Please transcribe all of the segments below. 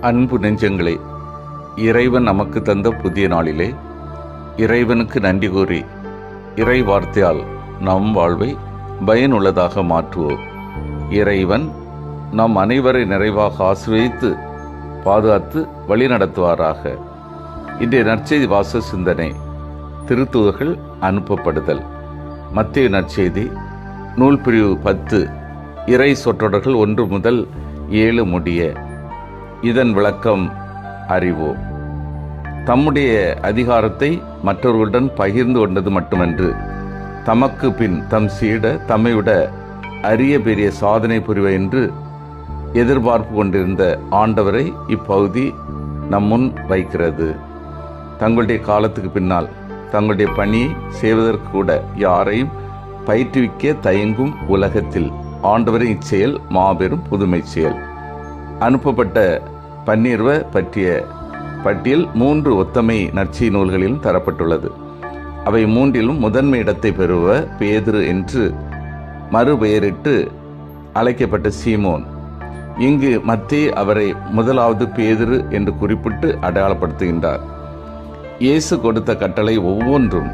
அன்பு நெஞ்சங்களே, இறைவன் நமக்கு தந்த புதிய நாளிலே இறைவனுக்கு நன்றி கூறி இறை வார்த்தையால் நம் வாழ்வை பயனுள்ளதாக மாற்றுவோம். இறைவன் நம் அனைவரை நிறைவாக ஆசீர்வதித்து பாதுகாத்து வழிநடத்துவாராக. இன்றைய நற்செய்தி வாச சிந்தனை, திருத்தூதர்கள் அனுப்பப்படுதல். மத்தேயு நற்செய்தி நூல் பிரிவு 10, இறை சொற்றொடர்கள் 1 முதல் 7 முடிய. இதன் விளக்கம் அறிவோம். தம்முடைய அதிகாரத்தை மற்றவர்களுடன் பகிர்ந்து கொண்டது மட்டுமன்று, தமக்கு பின் தம் சீடர் தம்மை விட அரிய பெரிய சாதனை புரிவர் என்று எதிர்பார்ப்பு கொண்டிருந்த ஆண்டவரை இப்பகுதி நம் முன் வைக்கிறது. தங்களுடைய காலத்துக்கு பின்னால் தங்களுடைய பணியை செய்வதற்கு கூட யாரையும் பயிற்றுவிக்க தயங்கும் உலகத்தில் ஆண்டவரின் இச்செயல் மாபெரும் புதுமை செயல். அனுப்பப்பட்ட 12 பற்றிய பட்டியல் 3 ஒத்தமை நற்செய்தி நூல்களிலும் தரப்பட்டுள்ளது. அவை 3லும் முதன்மை இடத்தை பெறுவ பேதுரு என்று மறுபெயரிட்டு அழைக்கப்பட்ட சீமோன். இங்கு மத்தேயு அவரை முதலாவது பேதுரு என்று குறிப்பிட்டு அடையாளப்படுத்துகின்றார். இயேசு கொடுத்த கட்டளை ஒவ்வொன்றும்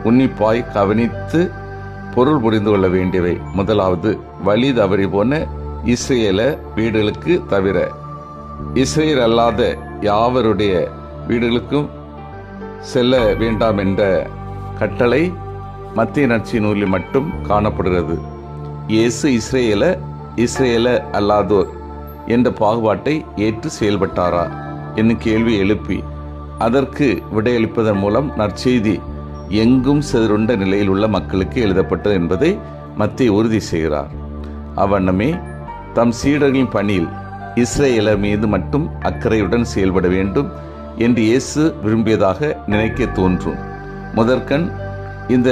உன்னிப்பாய் கவனித்து பொருள் புரிந்து கொள்ள வேண்டியவை. முதலாவது, வழி தவறி போன இஸ்ரேல வீடுகளுக்கு தவிர இஸ்ரேல் அல்லாத யாவருடைய வீடுகளுக்கும் செல்ல வேண்டாம் என்ற கட்டளை மத்தேயு நற்செய்தி நூலில் மட்டும் காணப்படுகிறது. இயேசு இஸ்ரேல அல்லாதோர் என்ற பாகுபாட்டை ஏற்று செயல்பட்டாரா என்னும் கேள்வி எழுப்பி அதற்கு விடையளிப்பதன் மூலம் நற்செய்தி எங்கும் சிதறுண்ட நிலையில் உள்ள மக்களுக்கு எழுதப்பட்டது என்பதை மத்தேயு உறுதி செய்கிறார். அவ்வண்ணமே தம் சீடர்களின் பணியில் இஸ்ரேலர் மீது மட்டும் அக்கறையுடன் செயல்பட வேண்டும் என்று இயேசு விரும்பியதாக நினைக்க தோன்றும். முதற்கண் இந்த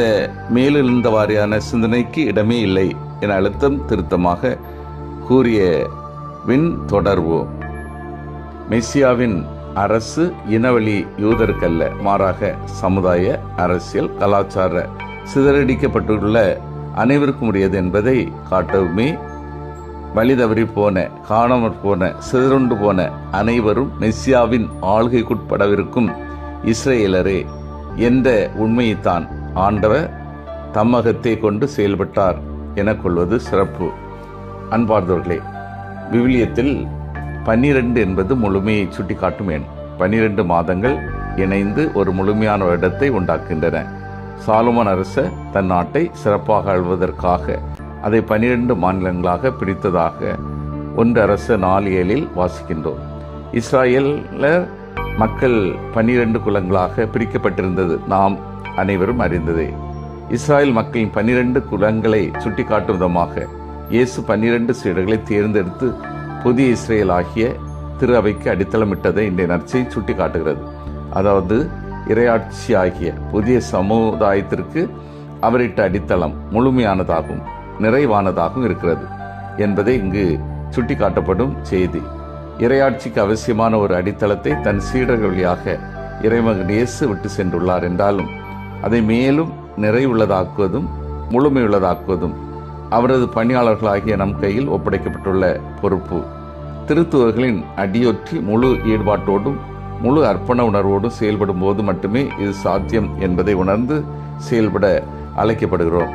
மேலெழுந்த வாரியான சிந்தனைக்கு இடமே இல்லை என அழுத்தம் திருத்தமாக கூறிய வின் தொடர்வோம். மெசியாவின் அரசு இனவழி யூதருக்கல்ல, மாறாக சமுதாய, அரசியல், கலாச்சார சிதறடிக்கப்பட்டுள்ள அனைவருக்கும் உரியது என்பதை காட்டவுமே வழி தவறி போன, காணாமற் போன, சிதறுண்டு போன அனைவரும் மெசியாவின் ஆளுகைக்குட்படவிருக்கும் இஸ்ரேலரே என்ற உண்மையைத்தான் ஆண்டவர் தம்மகத்தை கொண்டு செயல்பட்டார் என கொள்வது சிறப்பு. அன்பார்ந்தவர்களே, விவிலியத்தில் 12 என்பது முழுமையை சுட்டி காட்டும் எண். 12 மாதங்கள் இணைந்து ஒரு முழுமையான வருடத்தை உண்டாக்குகின்றன. சாலமோன் அரசர் தன் நாட்டை சிறப்பாக ஆள்வதற்காக அதை 12 மாநிலங்களாக பிரித்ததாக 1 அரசர் 4:7 வாசிக்கின்றோம். இஸ்ராயேலர் மக்கள் 12 குலங்களாக பிரிக்கப்பட்டிருந்தது நாம் அனைவரும் அறிந்ததே. இஸ்ராயல் மக்களின் 12 குலங்களை சுட்டி காட்டும் விதமாக இயேசு 12 சீடர்களை தேர்ந்தெடுத்து புதிய இஸ்ரேல் ஆகிய திரு அவைக்கு அடித்தளமிட்டதை இன்றைய நற்செய்தி சுட்டி காட்டுகிறது. அதாவது இறையாட்சி ஆகிய புதிய சமுதாயத்திற்கு அவரிட்ட அடித்தளம் முழுமையானதாகவும் நிறைவானதாகவும் இருக்கிறது என்பதை இங்கு சுட்டி காட்டப்படும் செய்தி. இறையாட்சிக்கு அவசியமான ஒரு அடித்தளத்தை தன் சீடர்கள் வழியாக இறைமகன் இயேசு விட்டு சென்றுள்ளார் என்றாலும் அதை மேலும் நிறைவுள்ளதாக்குவதும் முழுமையுள்ளதாக்குவதும் அவரது பணியாளர்களாகிய நம் கையில் ஒப்படைக்கப்பட்டுள்ள பொறுப்பு. திருத்துவர்களின் அடியொற்றி முழு ஈடுபாட்டோடும் முழு அர்ப்பண உணர்வோடும் செயல்படும் போது மட்டுமே இது சாத்தியம் என்பதை உணர்ந்து செயல்பட அழைக்கப்படுகிறோம்.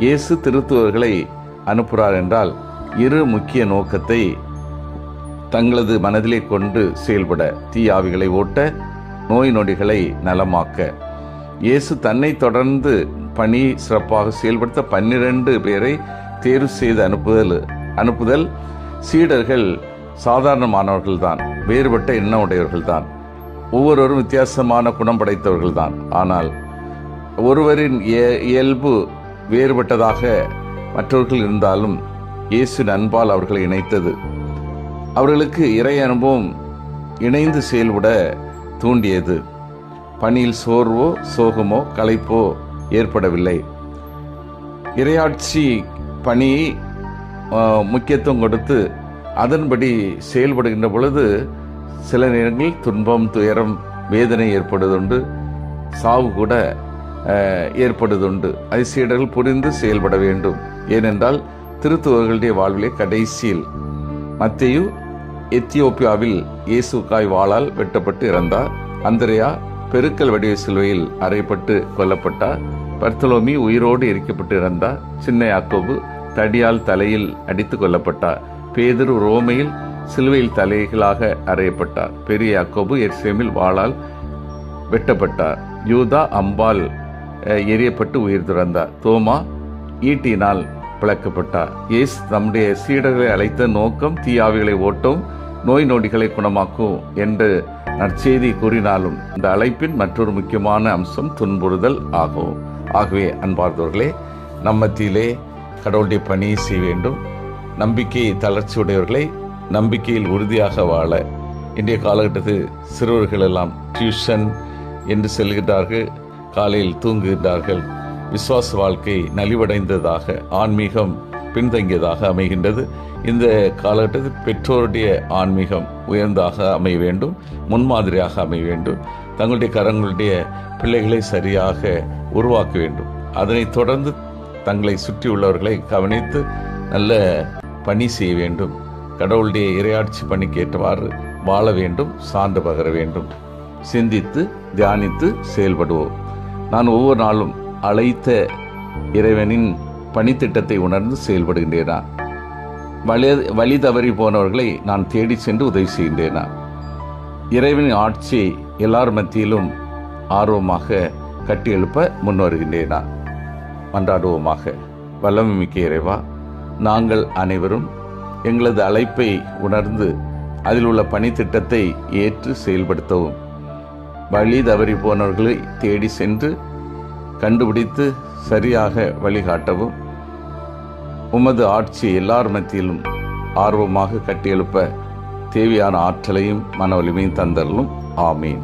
இயேசு திருத்துவர்களை அனுப்புகிறார் என்றால் 2 முக்கிய நோக்கத்தை தங்களது மனதிலே கொண்டு செயல்பட: தீயாவிகளை ஓட்ட, நோய் நொடிகளை நலமாக்க. இயேசு தன்னை தொடர்ந்து பணி சிறப்பாக செயல்படுத்த 12 பேரை தேர்வு செய்து அனுப்புதல். சீடர்கள் சாதாரணமானவர்கள்தான், வேறுபட்ட எண்ண உடையவர்கள்தான், ஒவ்வொருவரும் வித்தியாசமான குணம் படைத்தவர்கள்தான். ஆனால் ஒருவரின் இயல்பு வேறுபட்டதாக மற்றவர்கள் இருந்தாலும் இயேசுவின் அன்பால் அவர்களை இணைத்தது. அவர்களுக்கு இறை அனுபவம் இணைந்து செயல்பட தூண்டியது. பணியில் சோர்வோ சோகமோ களைப்போ ஏற்படவில்லை. இறையாட்சி பணி முக்கியத்துவம் கொடுத்து அதன்படி செயல்படுகின்ற பொழுது சில நேரங்களில் துன்பம், துயரம், வேதனை ஏற்படுவதுண்டு, சாவு கூட ஏற்படுவதுண்டு. அதை சீடர்கள் புரிந்து செயல்பட வேண்டும். ஏனென்றால் திருத்துவர்களுடைய வாழ்விலே கடைசியில் மத்தேயு எத்தியோப்பியாவில் இயேசுக்காய் வாளால் வெட்டப்பட்டு இறந்தார். அந்திரேயா பெருக்கல் வடிவ சிலுவையில் அறையப்பட்டு கொல்லப்பட்டார். பர்த்தலோமி உயிரோடு எரிக்கப்பட்டு இறந்தார். சின்ன யாக்கோபு தடியால் தலையில் அடித்து கொல்லப்பட்டார். பேதுரு ரோமையில் சிலுவையில் தலைகளாக அறையப்பட்டார். பெரிய யாக்கோபு எருசலேமில் வாளால் வெட்டப்பட்டார். யூதா அம்பால் எரியப்பட்டு உயிர் துறந்தார். தோமா ஈட்டினால் பிளக்கப்பட்டார். இயேசு தம்முடைய சீடர்களை அழைத்த நோக்கம் தீயாவிகளை ஓட்டும், நோய் நொடிகளை குணமாக்கும் என்று நற்செய்தி கூறினாலும் இந்த அழைப்பின் மற்றொரு முக்கியமான அம்சம் துன்புறுதல் ஆகும். ஆகவே அன்பார்ந்தவர்களே, நம்மத்திலே கடவுளுடைய பணி செய்ய வேண்டும். நம்பிக்கை தளர்ச்சியுடையவர்களை நம்பிக்கையில் உறுதியாக வாழ இன்றைய காலகட்டத்தில் சிறுவர்கள் எல்லாம் டியூஷன் என்று செல்கிறார்கள், காலையில் தூங்குகின்றார்கள். விசுவாச வாழ்க்கை நலிவடைந்ததாக, ஆன்மீகம் பின்தங்கியதாக அமைகின்றது. இந்த காலகட்டத்தில் பெற்றோருடைய ஆன்மீகம் உயர்ந்தாக அமைய வேண்டும், முன்மாதிரியாக அமைய வேண்டும். தங்களுடைய கரங்களுடைய பிள்ளைகளை சரியாக உருவாக்க வேண்டும். அதனைத் தொடர்ந்து தங்களை சுற்றியுள்ளவர்களை கவனித்து நல்ல பணி செய்ய வேண்டும். கடவுளுடைய இறையாட்சி பணிக்கு ஏற்றவாறு வாழ வேண்டும், சான்று பகர வேண்டும். சிந்தித்து தியானித்து செயல்படுவோம். நான் ஒவ்வொரு நாளும் அழைத்த இறைவனின் பணித்திட்டத்தை உணர்ந்து செயல்படுகின்றேனா? வழி தவறி போனவர்களை நான் தேடி சென்று உதவி செய்கின்றேனா? இறைவனின் ஆட்சியை எல்லார் மத்தியிலும் ஆர்வமாக கட்டியெழுப்ப முன்வருகின்றேனா? மன்றாடுவோமாக. வல்லமை மிக்க இறைவா, நாங்கள் அனைவரும் எங்களது அழைப்பை உணர்ந்து அதில் உள்ள பணித்திட்டத்தை ஏற்று செயல்படுத்தவும், வழி தவறி போனவர்களை தேடி சென்று கண்டுபிடித்து சரியாக வழிகாட்டவும், உமது ஆட்சி எல்லார் மத்தியிலும் ஆர்வமாக கட்டியெழுப்ப தேவையான ஆற்றலையும் மன வலிமையும் தந்தரலும். ஆமீன்.